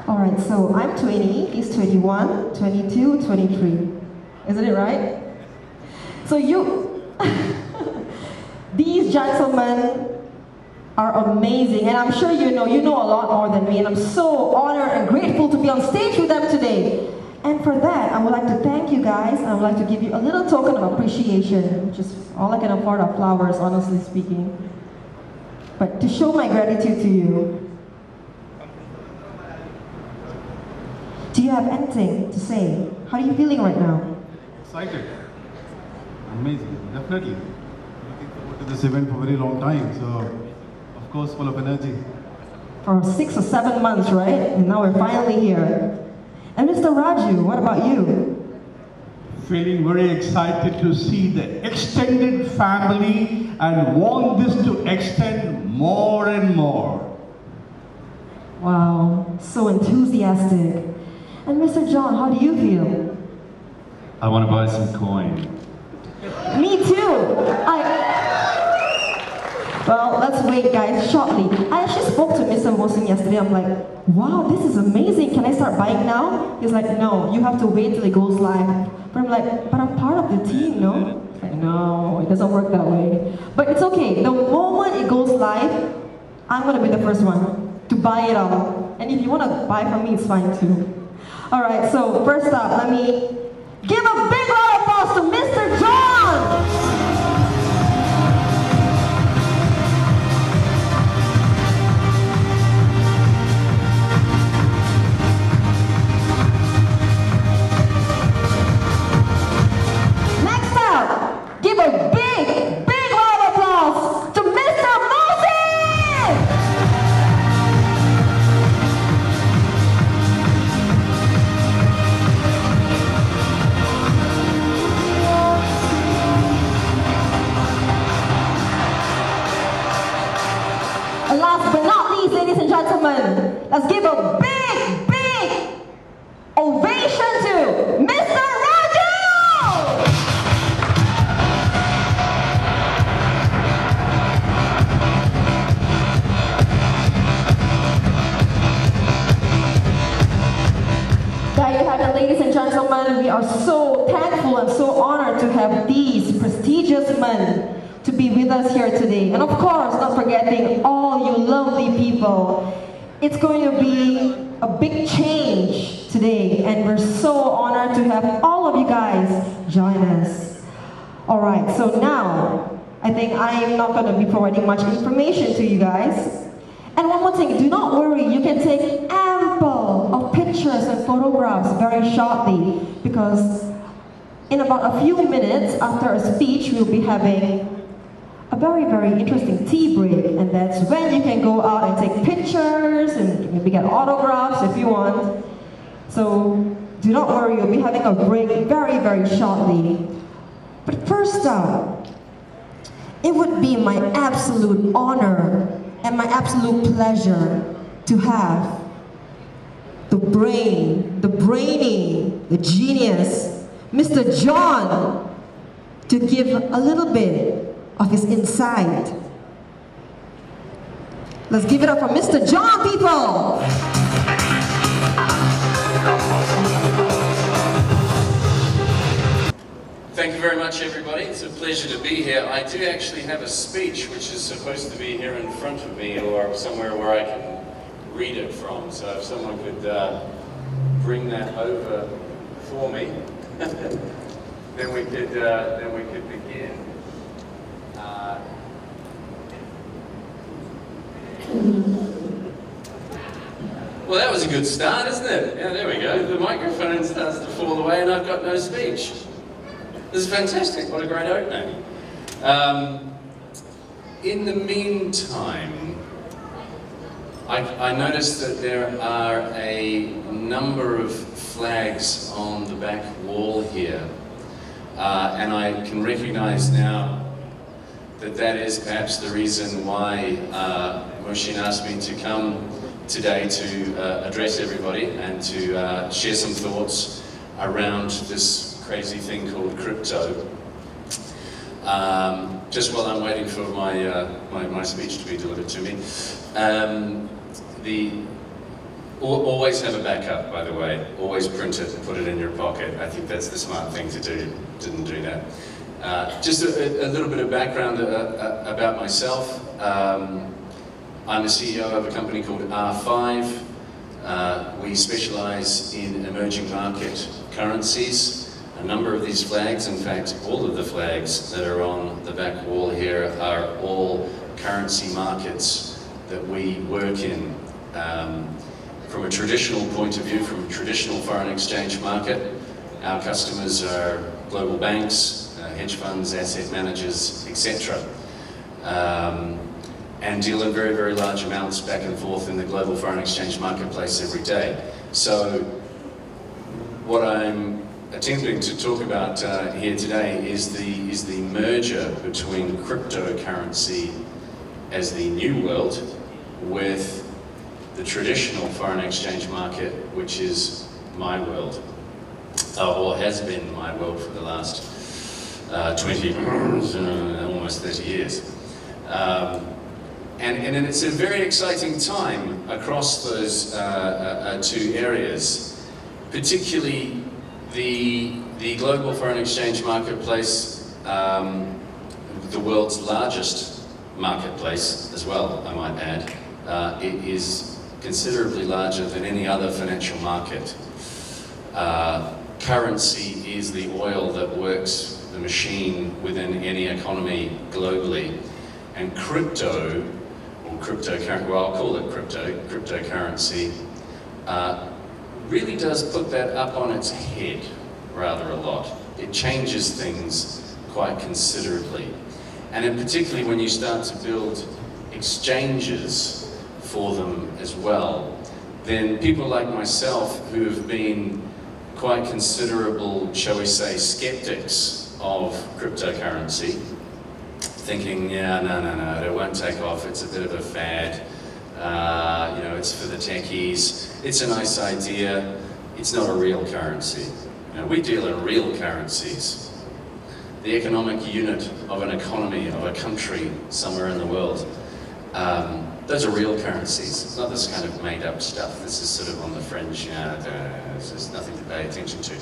Alright, so I'm 20, he's 21, 22, 23. Isn't it right? So these gentlemen are amazing, and I'm sure you know a lot more than me, and I'm so honored and grateful to be on stage with them today. And for that, I would like to thank you guys, and I would like to give you a little token of appreciation, which is all I can afford are flowers, honestly speaking. But to show my gratitude to you, do you have anything to say? How are you feeling right now? Excited. Amazing, definitely. Looking forward to this event for a very long time, so of course full of energy. For 6 or 7 months, right? And now we're finally here. And Mr. Raju, what about you? Feeling very excited to see the extended family and want this to extend more and more. Wow, so enthusiastic. And Mr. John, how do you feel? I want to buy some coin. Me too! Well, let's wait guys, shortly. I actually spoke to Mr. Wilson yesterday. I'm like, wow, this is amazing. Can I start buying now? He's like, no, you have to wait till it goes live. But I'm like, but I'm part of the team, no? He's like, no, it doesn't work that way. But it's okay. The moment it goes live, I'm going to be the first one to buy it all. And if you want to buy from me, it's fine too. Alright, so first up, let me give a big round of applause to Mr. John! Give a big, big round of applause to Mr. Moses! And last but not least, ladies and gentlemen, let's give a big, big ovation to Mr. Raju! There you have it, ladies and gentlemen. We are so thankful and so honored to have these prestigious men to be with us here today. And of course, not forgetting all you lovely people. It's going to be a big change today, and we're so honored to have all of you guys join us. Alright, so now, I think I'm not going to be providing much information to you guys. And one more thing, do not worry, you can take ample of pictures and photographs very shortly, because in about a few minutes after a speech, we'll be having a very, very interesting tea break, and that's when you can go out and take pictures and maybe get autographs if you want. So do not worry, we'll be having a break very, very shortly. But first up, it would be my absolute honor and my absolute pleasure to have the brain, the brainy, the genius, Mr. John, to give a little bit of his insight. Let's give it up for Mr. John, people! Thank you very much, everybody. It's a pleasure to be here. I do actually have a speech which is supposed to be here in front of me, or somewhere where I can read it from. So if someone could bring that over for me, then we could begin. Well, that was a good start, isn't it? Yeah, there we go. The microphone starts to fall away and I've got no speech. This is fantastic. What a great opening. In the meantime, I noticed that there are a number of flags on the back wall here. And I can recognize now that that is perhaps the reason why Moshin asked me to come today to address everybody and to share some thoughts around this crazy thing called crypto. Just while I'm waiting for my speech to be delivered to me. Always have a backup, by the way. Always print it and put it in your pocket. I think that's the smart thing to do. Didn't do that. Just a little bit of background about myself. I'm the CEO of a company called R5. We specialize in emerging market currencies. A number of these flags, in fact, all of the flags that are on the back wall here are all currency markets that we work in. From a traditional point of view, from a traditional foreign exchange market, our customers are global banks, hedge funds, asset managers, etc. And deal in very, very large amounts back and forth in the global foreign exchange marketplace every day. So what I'm attempting to talk about here today is the merger between cryptocurrency as the new world with the traditional foreign exchange market, which is my world, or has been my world for the last 20, almost 30 years. And it's a very exciting time across those two areas, particularly the global foreign exchange marketplace, the world's largest marketplace as well, I might add. It is considerably larger than any other financial market. Currency is the oil that works the machine within any economy globally. And crypto, or cryptocurrency, well, I'll call it cryptocurrency, really does put that up on its head rather a lot. It changes things quite considerably. And in particularly when you start to build exchanges for them as well, then people like myself who have been quite considerable, shall we say, skeptics of cryptocurrency, thinking, yeah, no, it won't take off, it's a bit of a fad, you know, it's for the techies, it's a nice idea, it's not a real currency. You know, we deal in real currencies. The economic unit of an economy, of a country somewhere in the world. Those are real currencies. It's not this kind of made-up stuff. This is sort of on the fringe. There's nothing to pay attention to.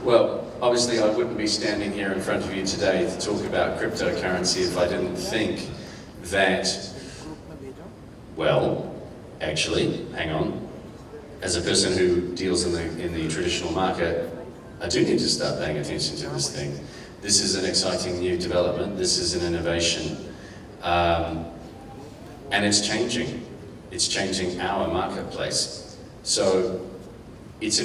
Well, obviously I wouldn't be standing here in front of you today to talk about cryptocurrency if I didn't think that, well, actually, hang on, as a person who deals in the traditional market, I do need to start paying attention to this thing. This is an exciting new development. This is an innovation. And it's changing. It's changing our marketplace. So it's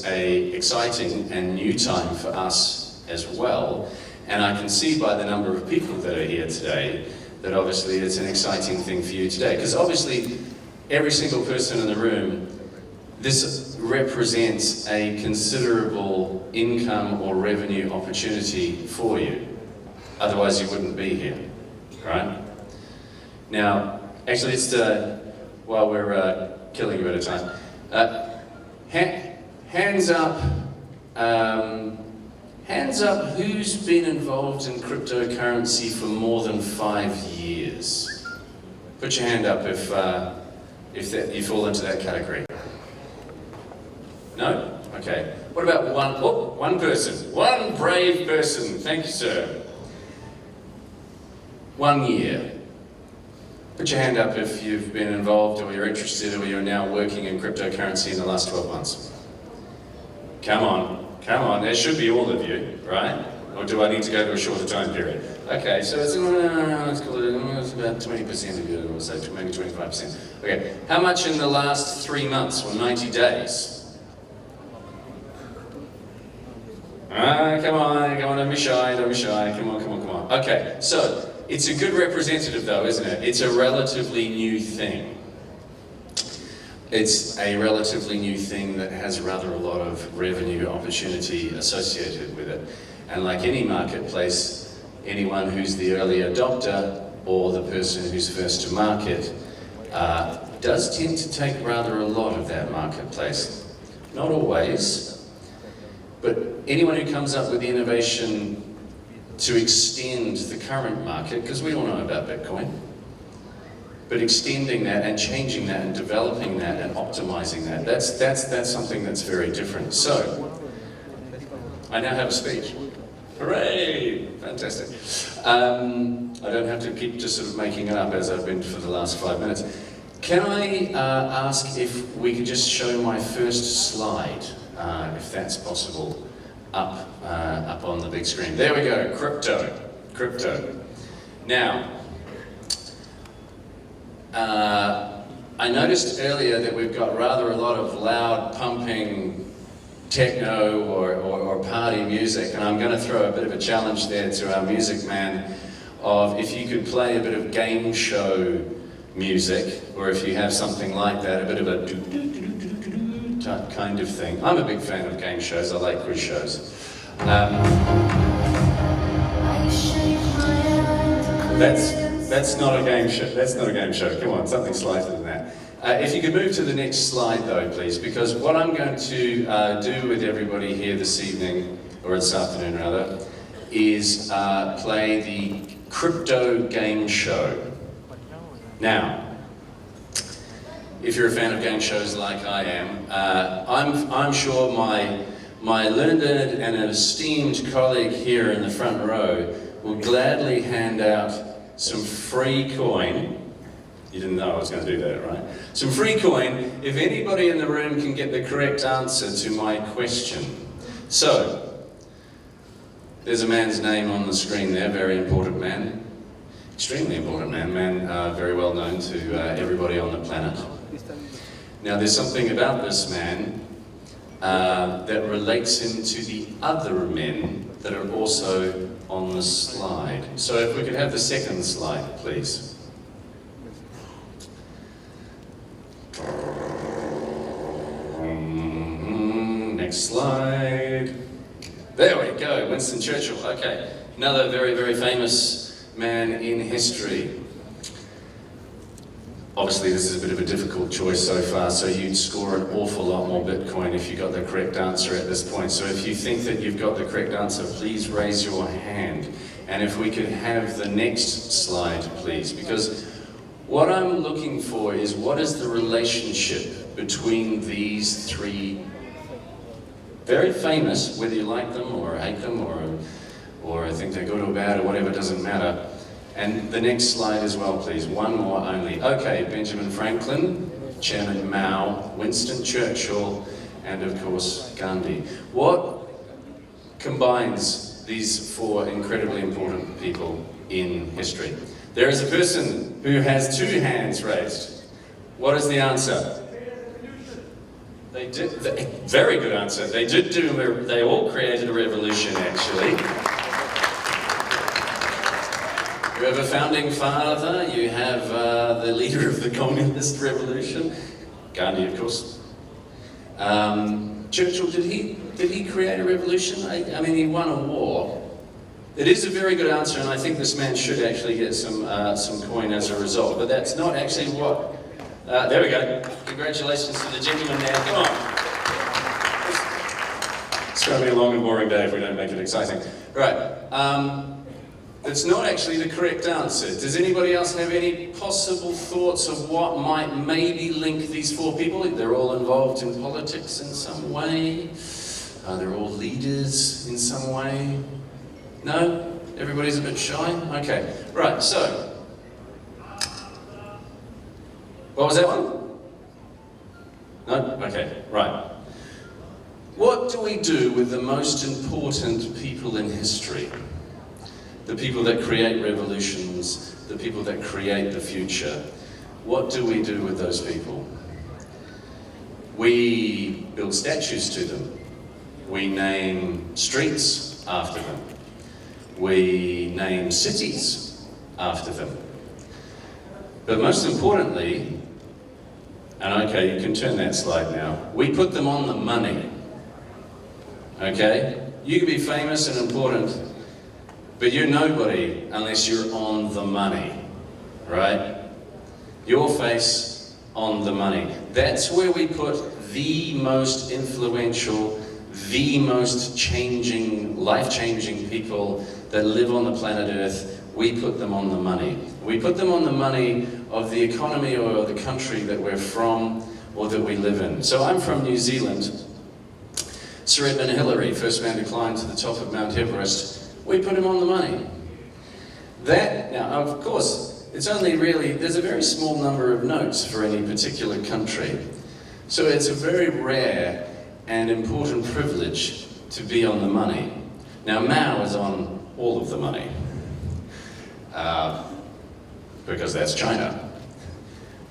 a exciting and new time for us as well. And I can see by the number of people that are here today that obviously it's an exciting thing for you today. Because obviously every single person in the room, this represents a considerable income or revenue opportunity for you. Otherwise you wouldn't be here, right? Now, actually, it's while we're killing a bit of time, hands up. Hands up. Who's been involved in cryptocurrency for more than 5 years? Put your hand up if you fall into that category. No? Okay. What about one person? One brave person. Thank you, sir. 1 year. Put your hand up if you've been involved or you're interested or you're now working in cryptocurrency in the last 12 months. Come on, there should be all of you, right? Or do I need to go to a shorter time period? Okay, so it's, let's call it, it's about 20% of you, or so maybe 25%. Okay, how much in the last 3 months or 90 days? Come on, don't be shy, come on. Okay, so, it's a good representative though, isn't it? It's a relatively new thing. It's a relatively new thing that has rather a lot of revenue opportunity associated with it. And like any marketplace, anyone who's the early adopter or the person who's first to market does tend to take rather a lot of that marketplace. Not always, but anyone who comes up with the innovation to extend the current market, because we all know about Bitcoin, but extending that and changing that and developing that and optimizing that. That's something that's very different. So, I now have a speech. Hooray! Fantastic. I don't have to keep just sort of making it up as I've been for the last 5 minutes. Can I ask if we could just show my first slide, if that's possible, up on the big screen. There we go, crypto. Now, I noticed earlier that we've got rather a lot of loud, pumping techno or party music, and I'm going to throw a bit of a challenge there to our music man of if you could play a bit of game show music, or if you have something like that, a bit of a do-do-do-do-do-do type kind of thing. I'm a big fan of game shows, I like quiz shows. That's not a game show. That's not a game show. Come on, something slighter than that. If you could move to the next slide, though, please, because what I'm going to do with everybody here this evening, or this afternoon rather, is play the crypto game show. Now, if you're a fan of game shows like I am, I'm sure my learned and esteemed colleague here in the front row will gladly hand out some free coin. You didn't know I was going to do that, right? Some free coin if anybody in the room can get the correct answer to my question. So, there's a man's name on the screen there, very important man. Extremely important man, very well known to everybody on the planet. Now, there's something about this man that relates him to the other men that are also on the slide. So if we could have the second slide, please. Next slide. There we go, Winston Churchill. Okay, another very, very famous man in history. Obviously, this is a bit of a difficult choice so far, so you'd score an awful lot more Bitcoin if you got the correct answer at this point. So if you think that you've got the correct answer, please raise your hand. And if we could have the next slide, please, because what I'm looking for is what is the relationship between these three very famous, whether you like them or hate them or think they're good or bad or whatever, doesn't matter. And the next slide as well, please. One more only. Okay, Benjamin Franklin, Chairman Mao, Winston Churchill, and of course, Gandhi. What combines these four incredibly important people in history? There is a person who has 2 hands raised. What is the answer? They did, very good answer. They all created a revolution, actually. You have a founding father, you have the leader of the communist revolution, Gandhi, of course. Churchill, did he create a revolution? I mean, he won a war. It is a very good answer, and I think this man should actually get some coin as a result, but that's not actually what... there we go. Congratulations to the gentleman there. Come on. It's going to be a long and boring day if we don't make it exciting. Right. It's not actually the correct answer. Does anybody else have any possible thoughts of what might maybe link these 4 people? They're all involved in politics in some way. They're all leaders in some way. No? Everybody's a bit shy? Okay. Right, so. What was that one? No? Okay, right. What do we do with the most important people in history? The people that create revolutions, the people that create the future. What do we do with those people? We build statues to them. We name streets after them. We name cities after them. But most importantly, and okay, you can turn that slide now, we put them on the money. Okay? You can be famous and important, but you're nobody unless you're on the money, right? Your face on the money. That's where we put the most influential, the most changing, life-changing people that live on the planet Earth. We put them on the money. We put them on the money of the economy or the country that we're from, or that we live in. So I'm from New Zealand. Sir Edmund Hillary, first man to climb to the top of Mount Everest, we put him on the money. That, now of course, it's only really, there's a very small number of notes for any particular country. So it's a very rare and important privilege to be on the money. Now Mao is on all of the money, because that's China.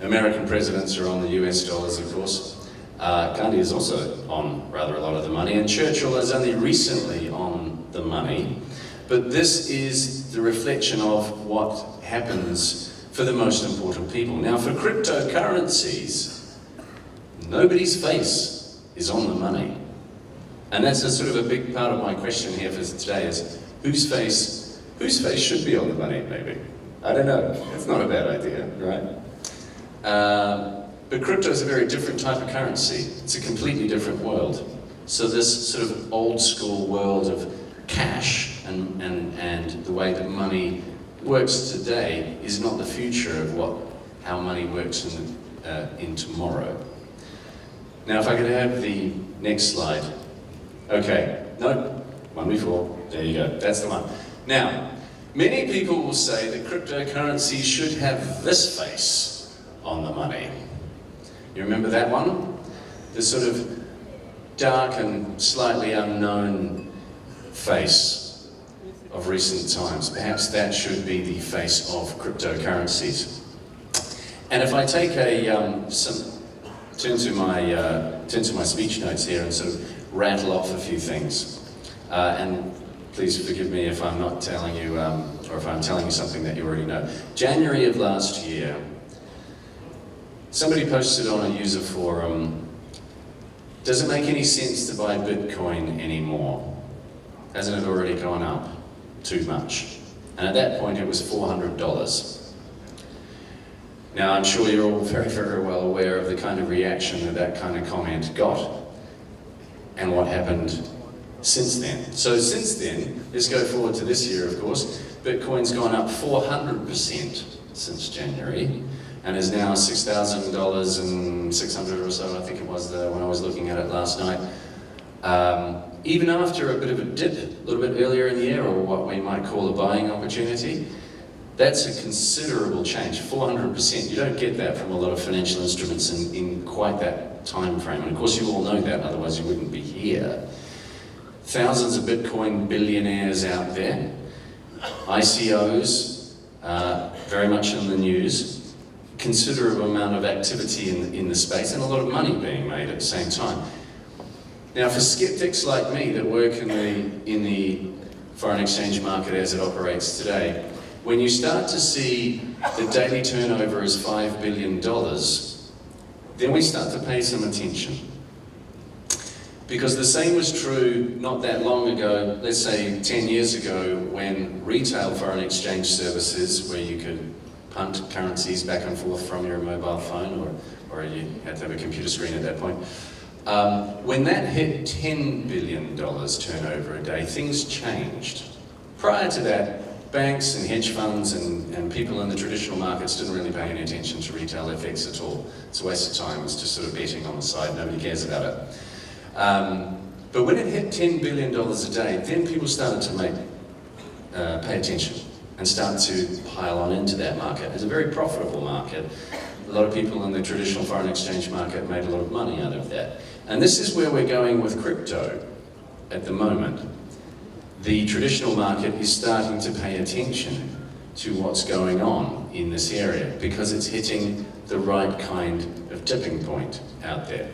American presidents are on the US dollars, of course. Gandhi is also on rather a lot of the money, and Churchill is only recently on the money. But this is the reflection of what happens for the most important people. Now, for cryptocurrencies, nobody's face is on the money. And that's a sort of a big part of my question here for today is, whose face should be on the money, maybe? I don't know. It's not a bad idea, right? But crypto is a very different type of currency. It's a completely different world. So this sort of old school world of cash and the way that money works today is not the future of how money works in tomorrow. Now if I could have the next slide. Okay, no, one before, there you go, that's the one. Now, many people will say that cryptocurrency should have this face on the money. You remember that one? The sort of dark and slightly unknown face of recent times. Perhaps that should be the face of cryptocurrencies. And if I take turn to my speech notes here and sort of rattle off a few things. And please forgive me if I'm not telling you, or if I'm telling you something that you already know. January of last year, somebody posted on a user forum, does it make any sense to buy Bitcoin anymore? Hasn't it already gone up too much? And at that point it was $400. Now I'm sure you're all very, very well aware of the kind of reaction that kind of comment got and what happened since then. So since then, let's go forward to this year of course, Bitcoin's gone up 400% since January. And is now $6,600 or so, I think it was when I was looking at it last night. Even after a bit of a dip, a little bit earlier in the year, or what we might call a buying opportunity, that's a considerable change, 400%. You don't get that from a lot of financial instruments in quite that time frame. And of course you all know that, otherwise you wouldn't be here. Thousands of Bitcoin billionaires out there, ICOs, very much in the news. Considerable amount of activity in the space and a lot of money being made at the same time. Now for skeptics like me that work in the foreign exchange market as it operates today, when you start to see the daily turnover is $5 billion, then we start to pay some attention. Because the same was true not that long ago, let's say 10 years ago, when retail foreign exchange services, where you could punt currencies back and forth from your mobile phone, or you had to have a computer screen at that point. When that hit $10 billion turnover a day, things changed. Prior to that, banks and hedge funds and people in the traditional markets didn't really pay any attention to retail FX at all. It's a waste of time, it's just sort of betting on the side, nobody cares about it. But when it hit $10 billion a day, then people started to pay attention and start to pile on into that market. It's a very profitable market. A lot of people in the traditional foreign exchange market made a lot of money out of that. And this is where we're going with crypto at the moment. The traditional market is starting to pay attention to what's going on in this area because it's hitting the right kind of tipping point out there.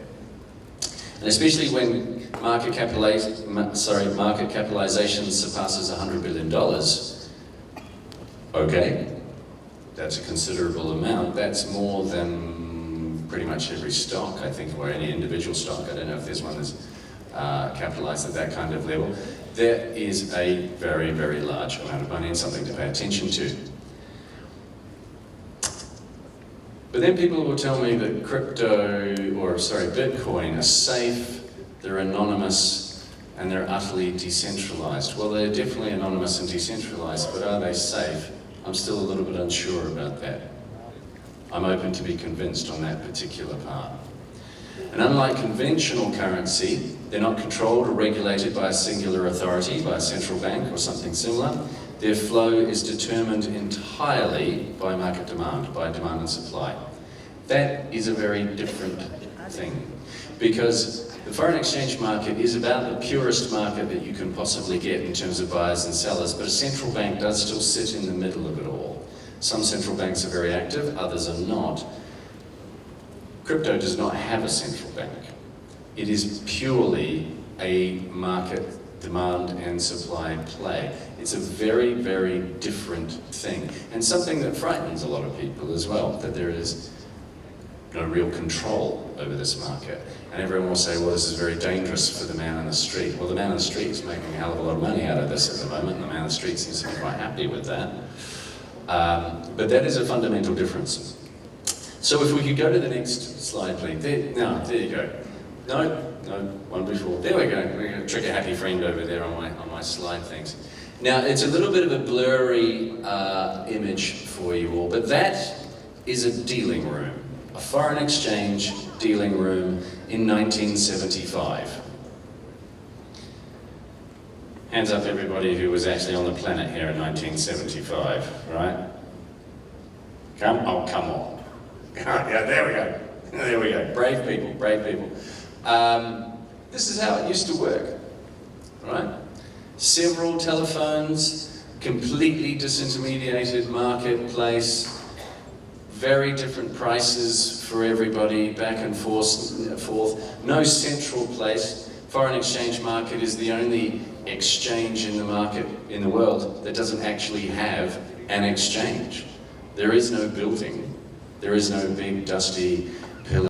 And especially when market capitalization surpasses $100 billion, okay, that's a considerable amount. That's more than pretty much every stock, I think, or any individual stock. I don't know if there's one that's capitalized at that kind of level. That is a very, very large amount of money and something to pay attention to. But then people will tell me that Bitcoin are safe, they're anonymous, and they're utterly decentralized. Well, they're definitely anonymous and decentralized, but are they safe? I'm still a little bit unsure about that. I'm open to be convinced on that particular part. And unlike conventional currency, they're not controlled or regulated by a singular authority, by a central bank or something similar. Their flow is determined entirely by market demand, by demand and supply. That is a very different thing, because the foreign exchange market is about the purest market that you can possibly get in terms of buyers and sellers, but a central bank does still sit in the middle of it all. Some central banks are very active, others are not. Crypto does not have a central bank. It is purely a market demand and supply play. It's a very, very different thing, and something that frightens a lot of people as well, that there is no real control over this market. And everyone will say, well, this is very dangerous for the man on the street. Well, the man on the street is making a hell of a lot of money out of this at the moment, and the man on the street seems to be quite happy with that. But that is a fundamental difference. So if we could go to the next slide, please. There you go. No, one before. There we go. We're going to trick a happy friend over there on my slide things. Now, it's a little bit of a blurry image for you all, but that is a dealing room. A foreign exchange dealing room in 1975. Hands up everybody who was actually on the planet here in 1975, right? Come on. Yeah, there we go. There we go. Brave people, brave people. This is how it used to work, right? Several telephones, completely disintermediated marketplace, very different prices for everybody, back and forth. No central place. Foreign exchange market is the only exchange in the market in the world that doesn't actually have an exchange. There is no building. There is no big dusty pillar.